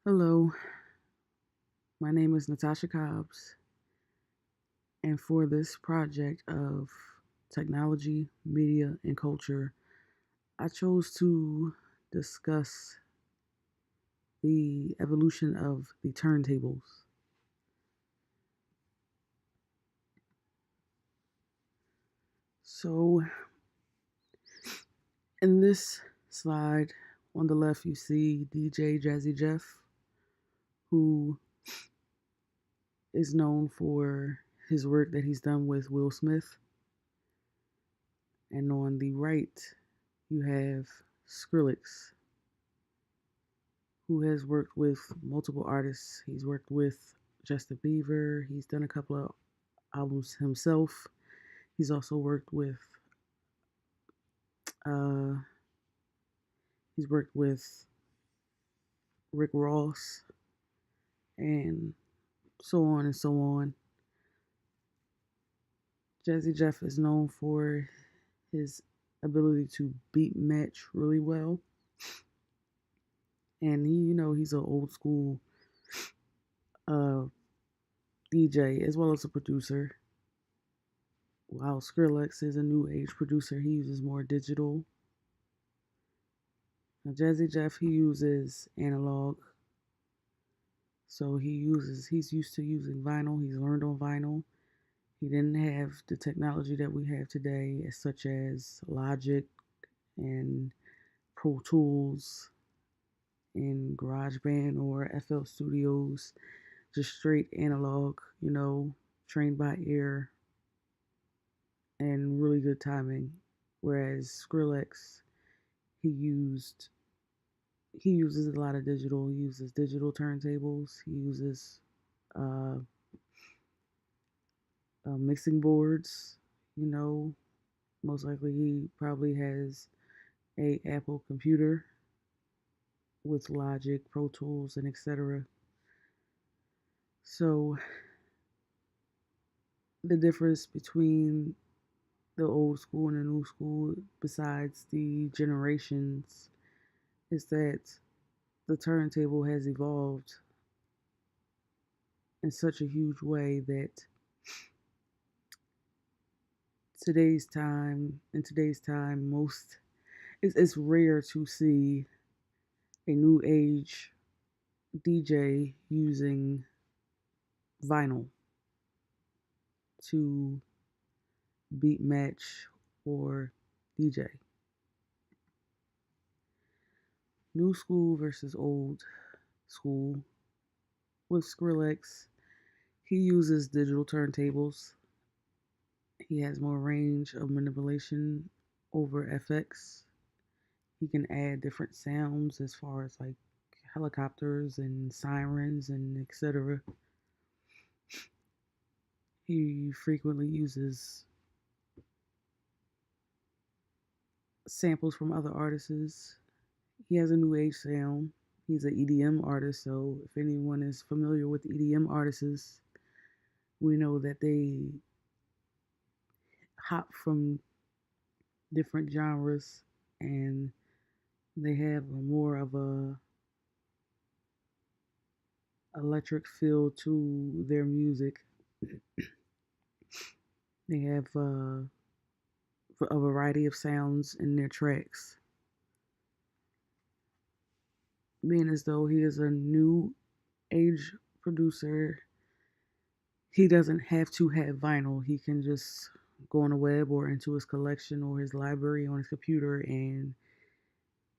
Hello, my name is Natasha Cobbs, and for this project of technology, media, and culture, I chose to discuss the evolution of the turntables. So, in this slide on the left, you see DJ Jazzy Jeff, who is known for his work that he's done with Will Smith. And on the right, you have Skrillex, who has worked with multiple artists. He's worked with Justin Bieber. He's done a couple of albums himself. He's also worked with uh, he's worked with Rick Ross and so on and so on. Jazzy Jeff is known for his ability to beat match really well. And he's an old school uh, DJ as well as a producer. While Skrillex is a new age producer, he uses more digital. Now, Jazzy Jeff, he uses analog. So he's used to using vinyl. He's learned on vinyl. He didn't have the technology that we have today, such as Logic and Pro Tools and GarageBand or FL Studios. Just straight analog, trained by ear and really good timing. Whereas Skrillex, he used he uses a lot of digital. He uses digital turntables. He uses uh, mixing boards. You know, most likely he probably has a Apple computer with Logic, Pro Tools, and etc. So the difference between the old school and the new school, besides the generations, is that the turntable has evolved in such a huge way that in today's time, it's rare to see a new age DJ using vinyl to beat match or DJ. New school versus old school. With Skrillex, he uses digital turntables. He has more range of manipulation over FX. He can add different sounds as far as like helicopters and sirens and etc. He frequently uses samples from other artists. He has a new age sound. He's an EDM artist, so if anyone is familiar with EDM artists, we know that they hop from different genres and they have more of a electric feel to their music. They have a variety of sounds in their tracks. Being as though he is a new age producer, he doesn't have to have vinyl. He can just go on the web or into his collection or his library on his computer and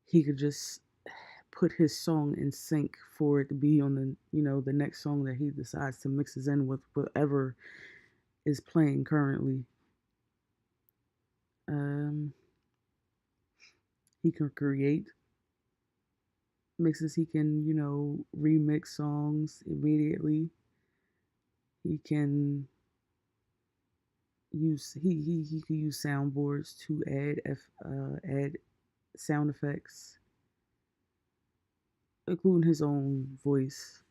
he could just put his song in sync for it to be on the next song that he decides to mixes in with whatever is playing currently. Um, he can create mixes. He can remix songs immediately. He can he can use soundboards to add sound effects, including his own voice.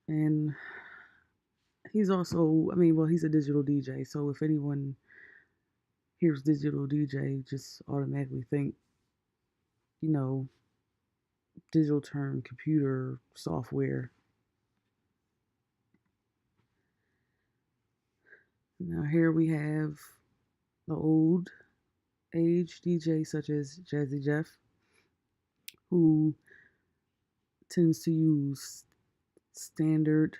And he's also, he's a digital DJ. So if anyone hears digital DJ, just automatically think, you know, digital term, computer software. Now here we have the old age DJ such as Jazzy Jeff, who tends to use standard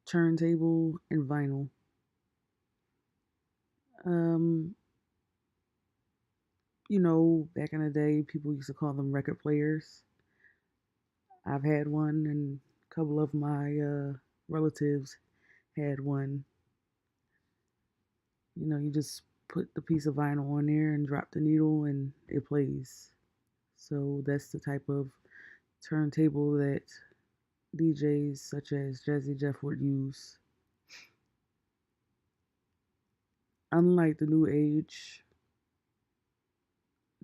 turntable and vinyl. Um, back in the day, people used to call them record players. I've had one, and a couple of my relatives had one. You just put the piece of vinyl on there and drop the needle, and it plays. So that's the type of turntable that DJs such as Jazzy Jeff would use. Unlike the new age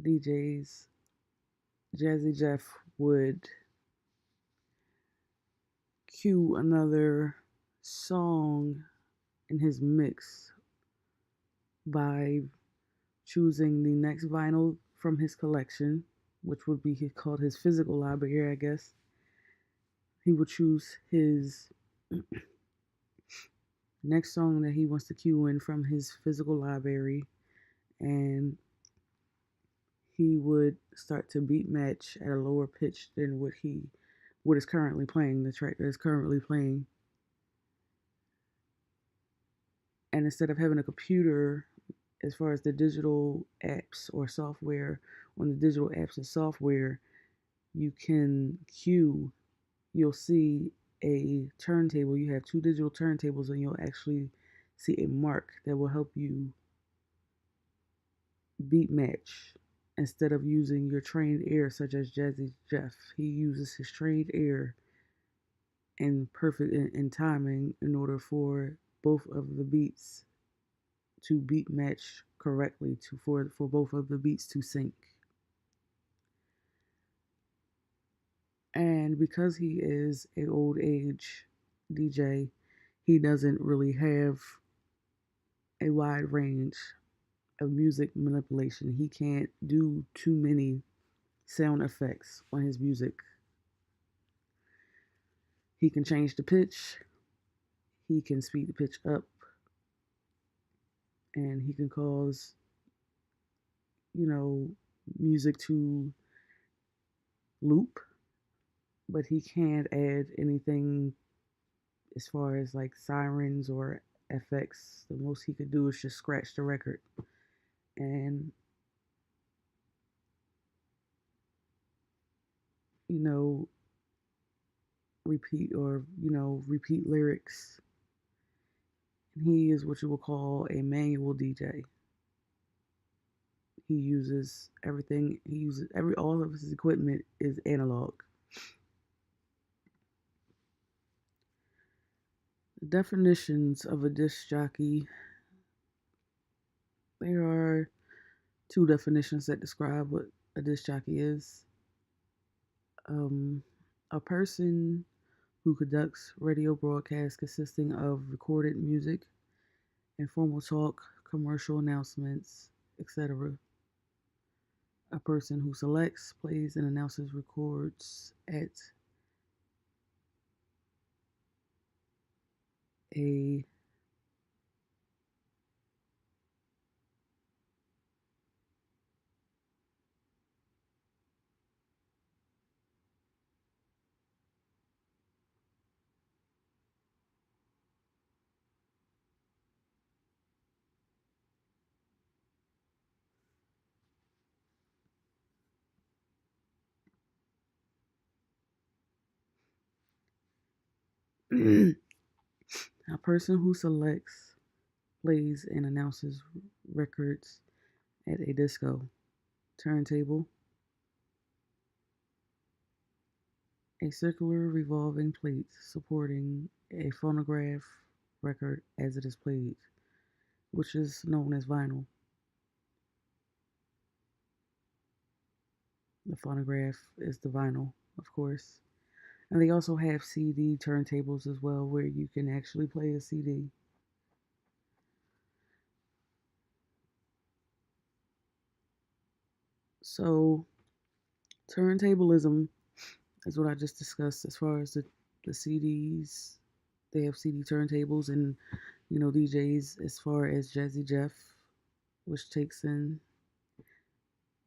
DJs, Jazzy Jeff would cue another song in his mix by choosing the next vinyl from his collection, which would be called his physical library, I guess. He would choose his next song that he wants to cue in from his physical library, and he would start to beat match at a lower pitch than what is currently playing, the track that is currently playing. And instead of having a computer, as far as the digital apps or software, on the digital apps and software, you can cue, you'll see a turntable. You have two digital turntables, and you'll actually see a mark that will help you beat match. Instead of using your trained ear, such as Jazzy Jeff, he uses his trained ear and perfect in timing in order for both of the beats to beat match correctly for both of the beats to sync. And because he is a old age DJ, he doesn't really have a wide range of music manipulation. He can't do too many sound effects on his music. He can change the pitch, he can speed the pitch up, and he can cause, music to loop, but he can't add anything as far as like sirens or effects. The most he could do is just scratch the record and, you know, repeat lyrics. And he is what you would call a manual DJ. He uses everything. He uses all of his equipment is analog. The definitions of a disc jockey. There are two definitions that describe what a disc jockey is. A person who conducts radio broadcasts consisting of recorded music, informal talk, commercial announcements, etc. A person who selects, plays, and announces records at a a person who selects, plays, and announces records at a disco turntable. A circular revolving plate supporting a phonograph record as it is played, which is known as vinyl. The phonograph is the vinyl, of course. And they also have CD turntables as well, where you can actually play a CD. So, turntablism That's what I just discussed as far as the CDs. They have CD turntables and, DJs as far as Jazzy Jeff, which takes in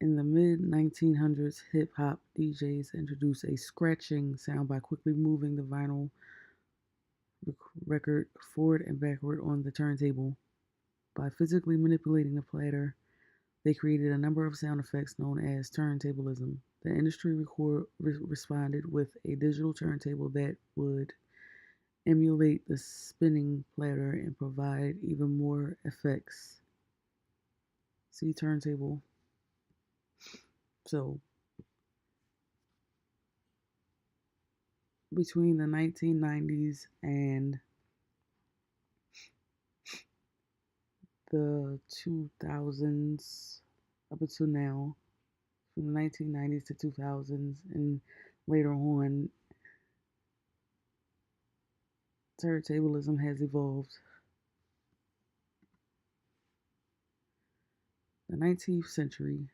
the mid 1900s, hip hop DJs introduced a scratching sound by quickly moving the vinyl record forward and backward on the turntable. By physically manipulating the platter, they created a number of sound effects known as turntablism. The industry responded with a digital turntable that would emulate the spinning platter and provide even more effects. See turntable. So, between the 1990s and the 2000s, up until now, from the 1990s to 2000s, and later on, turntablism has evolved. The 19th century.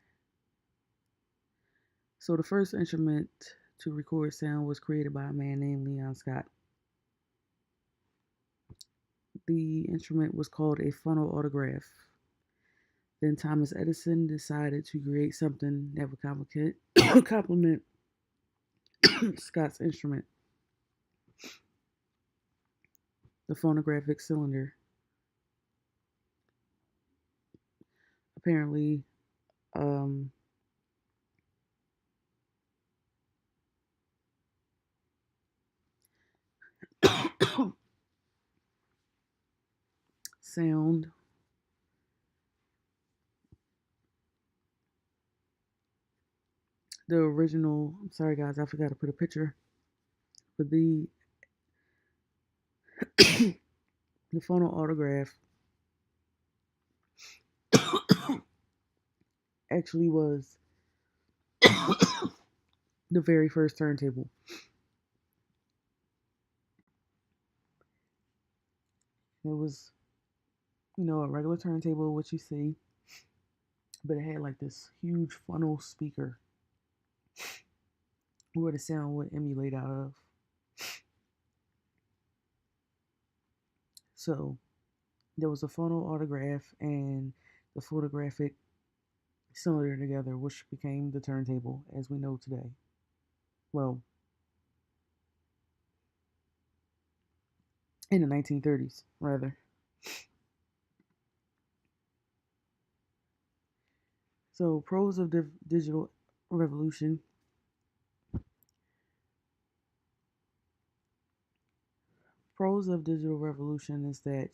So the first instrument to record sound was created by a man named Leon Scott. The instrument was called a phonautograph. Then Thomas Edison decided to create something that would complement Scott's instrument, the phonographic cylinder. Apparently, sound the original. I'm sorry, guys, I forgot to put a picture. But the phonautograph actually was the very first turntable. It was, a regular turntable, what you see, but it had like this huge funnel speaker where the sound would emulate out of. So there was a phonautograph and the photographic cylinder together, which became the turntable as we know today. Well, in the 1930s, rather. So, pros of the digital revolution. Pros of digital revolution is that,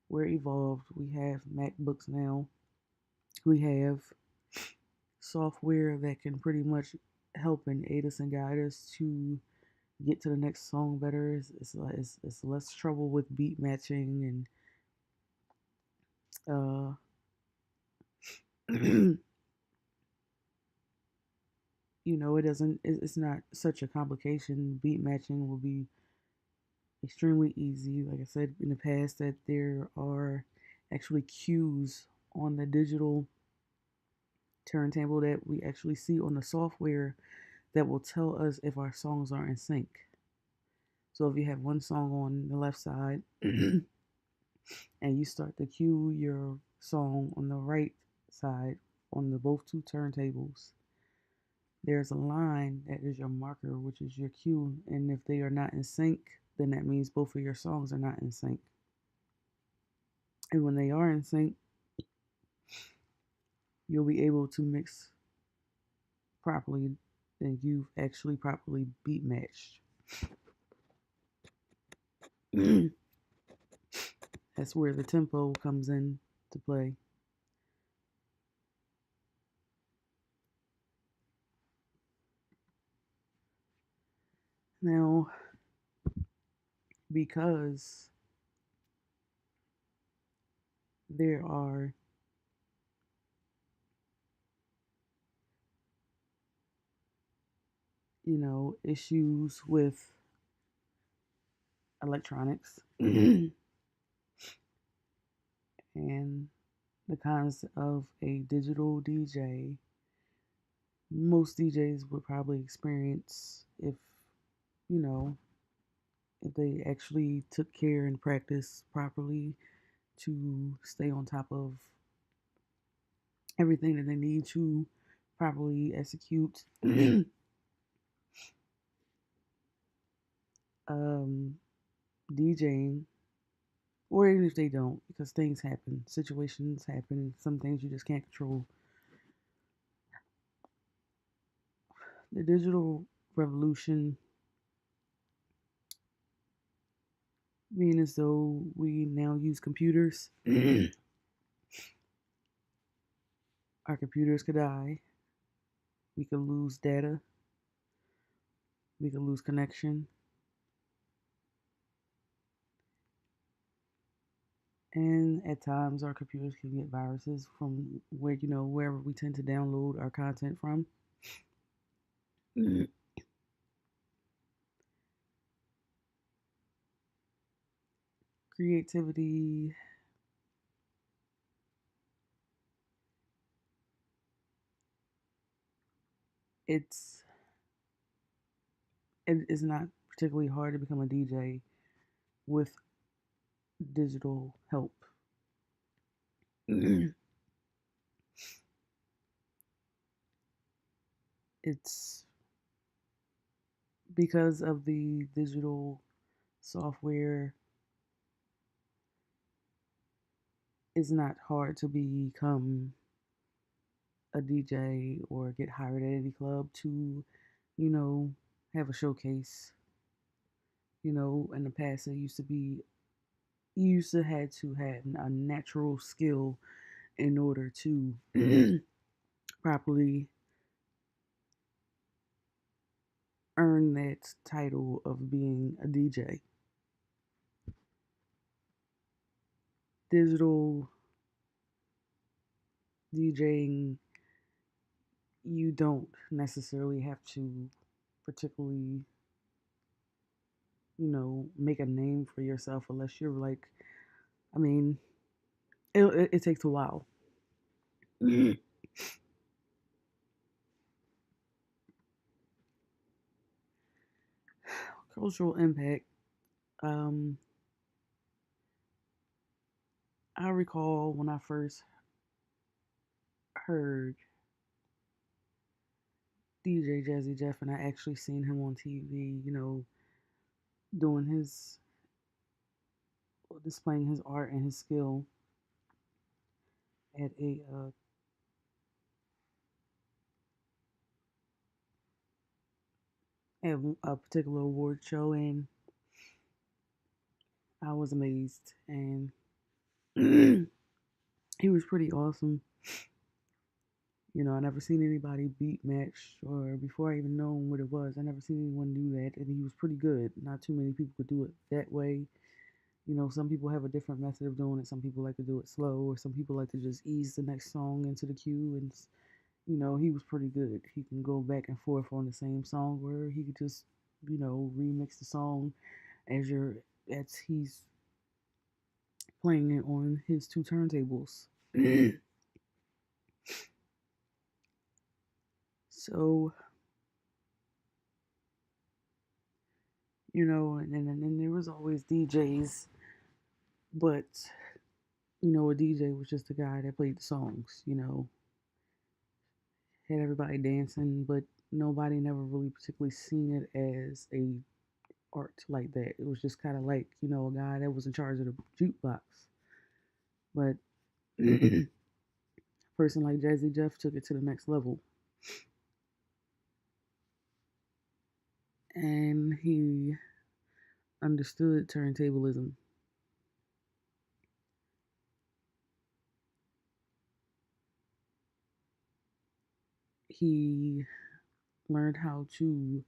we're evolved. We have MacBooks now. We have software that can pretty much help and aid us and guide us to get to the next song better. It's less trouble with beat matching and it doesn't. It's not such a complication. Beat matching will be extremely easy. Like I said in the past, that there are actually cues on the digital turntable that we actually see on the software that will tell us if our songs are in sync. So if you have one song on the left side and you start to cue your song on the right side on the both two turntables, there's a line that is your marker, which is your cue. And if they are not in sync, then that means both of your songs are not in sync. And when they are in sync, you'll be able to mix properly and you've actually properly beat matched. That's where the tempo comes in to play. Now, because there are issues with electronics and the cons of a digital DJ, most DJs would probably experience if, you know, if they actually took care and practiced properly to stay on top of everything that they need to properly execute um, DJing, or even if they don't, because things happen, situations happen, some things you just can't control. The digital revolution, being as though we now use computers, our computers could die, we could lose data, we could lose connection, and at times our computers can get viruses from where, wherever we tend to download our content from. Creativity, it's it is not particularly hard to become a DJ with digital help. It's because of the digital software, it's not hard to become a DJ or get hired at any club to, you know, have a showcase. In the past, it used to be, you used to had to have a natural skill in order to properly earn that title of being a DJ. Digital DJing, you don't necessarily have to particularly, make a name for yourself unless you're like, I mean, it takes a while. Cultural impact. Um, I recall when I first heard DJ Jazzy Jeff, and I actually seen him on TV, doing his, displaying his art and his skill at a particular award show, and I was amazed, and he was pretty awesome. I never seen anybody beat match, or before I even known what it was, I never seen anyone do that, and he was pretty good. Not too many people could do it that way. Some people have a different method of doing it. Some people like to do it slow, or some people like to just ease the next song into the cue. And he was pretty good. He can go back and forth on the same song, where he could just, remix the song as he's playing it on his two turntables. So, and there was always DJs, but a DJ was just a guy that played the songs, had everybody dancing, but nobody never really particularly seen it as a art like that. It was just kind of like, a guy that was in charge of the jukebox. But a person like Jazzy Jeff took it to the next level. And he understood turntablism. He learned how to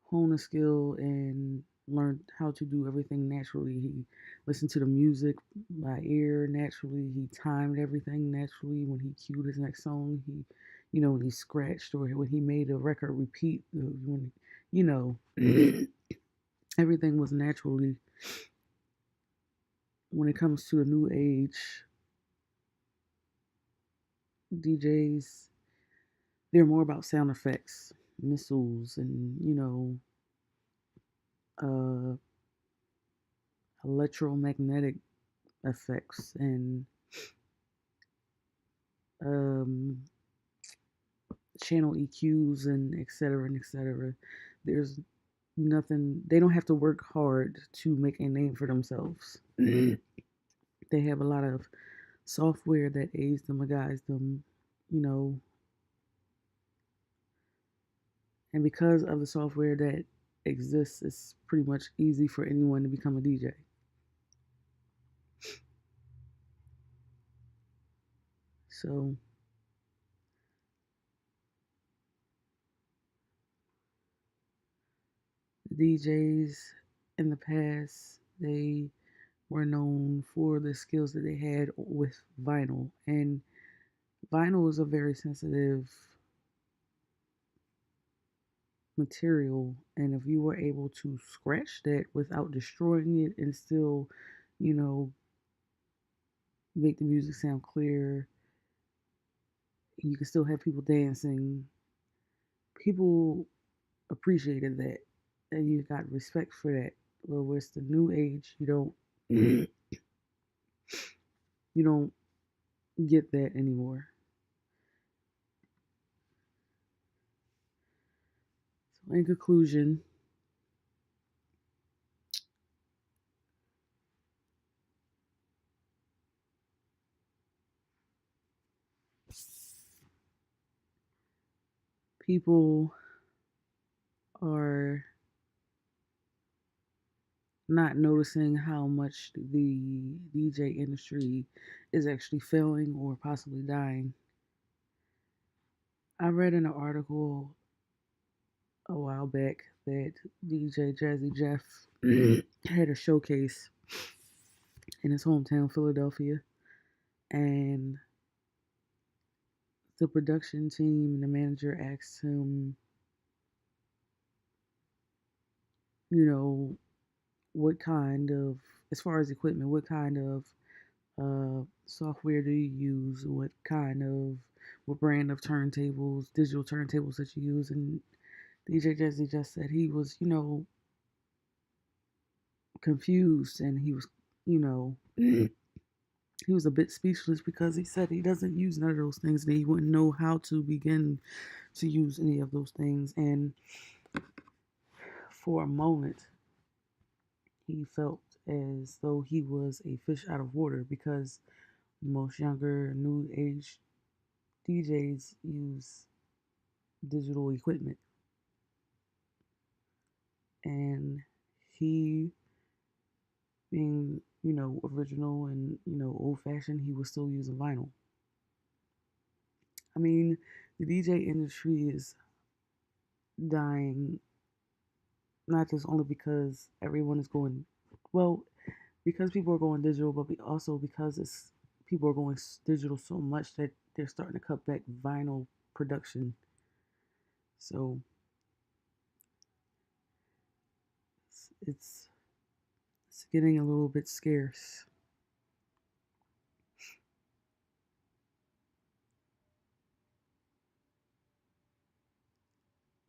hone a skill and learned how to do everything naturally. He listened to the music by ear naturally. He timed everything naturally. When he cued his next song, when he scratched or when he made a record repeat, when, you know, everything was naturally. When it comes to the new age, DJs, they're more about sound effects, missiles, and uh, electromagnetic effects, and um, channel EQs, and et cetera, and et cetera. There's nothing, they don't have to work hard to make a name for themselves. They have a lot of software that aids them, guides them, you know, and because of the software that exists, it's pretty much easy for anyone to become a DJ. So DJs in the past, they were known for the skills that they had with vinyl, and vinyl is a very sensitive material, and if you were able to scratch that without destroying it and still, you know, make the music sound clear, you can still have people dancing. People appreciated that, and you got respect for that. Well, with the new age, you don't get that anymore. So, in conclusion, people are not noticing how much the DJ industry is actually failing or possibly dying. I read in an article a while back that DJ Jazzy Jeff had a showcase in his hometown, Philadelphia, and the production team and the manager asked him, you know, what kind of, as far as equipment, what kind of software do you use? What brand of turntables, digital turntables that you use? And DJ Jazzy just said he was, confused, and he was, you know, he was a bit speechless because he said he doesn't use none of those things and he wouldn't know how to begin to use any of those things. And for a moment, he felt as though he was a fish out of water because most younger, new age DJs use digital equipment. And he, being, original and, old fashioned, he was still using vinyl. I mean, the DJ industry is dying, not just only because everyone is going, well, because people are going digital, but also because people are going digital so much that they're starting to cut back vinyl production. So it's it's getting a little bit scarce.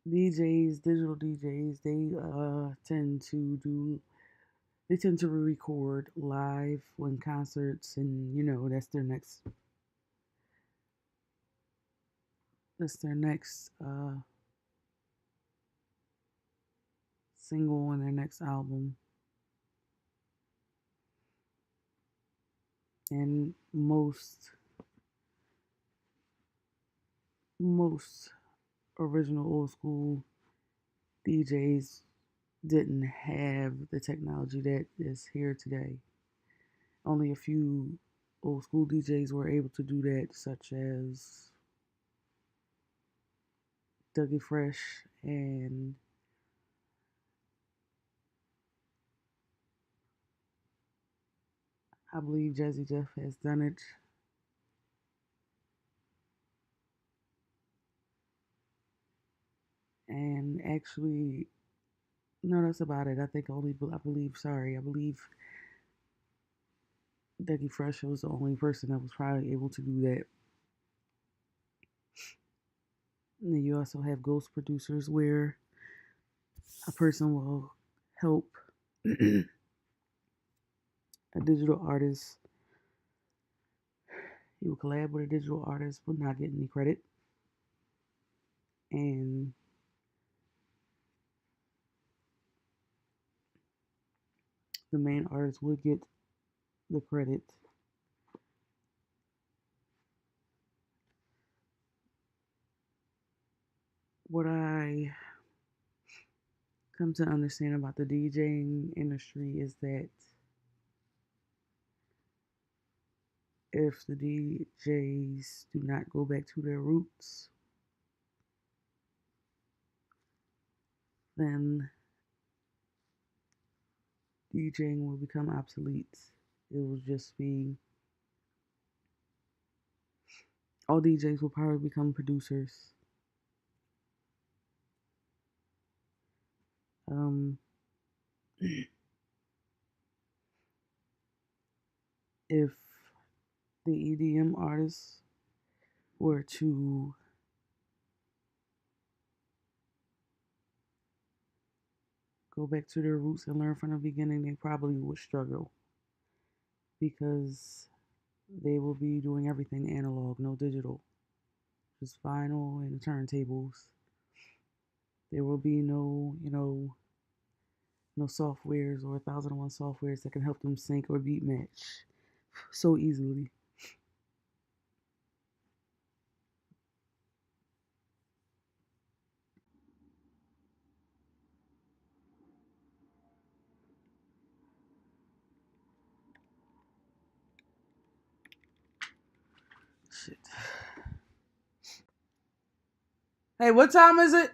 Digital DJs, they tend to record live when concerts, and that's their next single and their next album. And most original old school DJs didn't have the technology that is here today. Only a few old school DJs were able to do that, such as Dougie Fresh, and I believe Jazzy Jeff has done it. And actually, no, that's about it. I believe Dougie Fresh was the only person that was probably able to do that. And then you also have ghost producers where a person will help a digital artist. He will collab with a digital artist but not get any credit. And the main artist would get the credit. What I come to understand about the DJing industry is that if the DJs do not go back to their roots, then DJing will become obsolete. It will just be all DJs will probably become producers. If the EDM artists were to go back to their roots and learn from the beginning, they probably would struggle because they will be doing everything analog, no digital, just vinyl and turntables. There will be no, no softwares or 1001 softwares that can help them sync or beat match so easily. Shit. Hey, what time is it?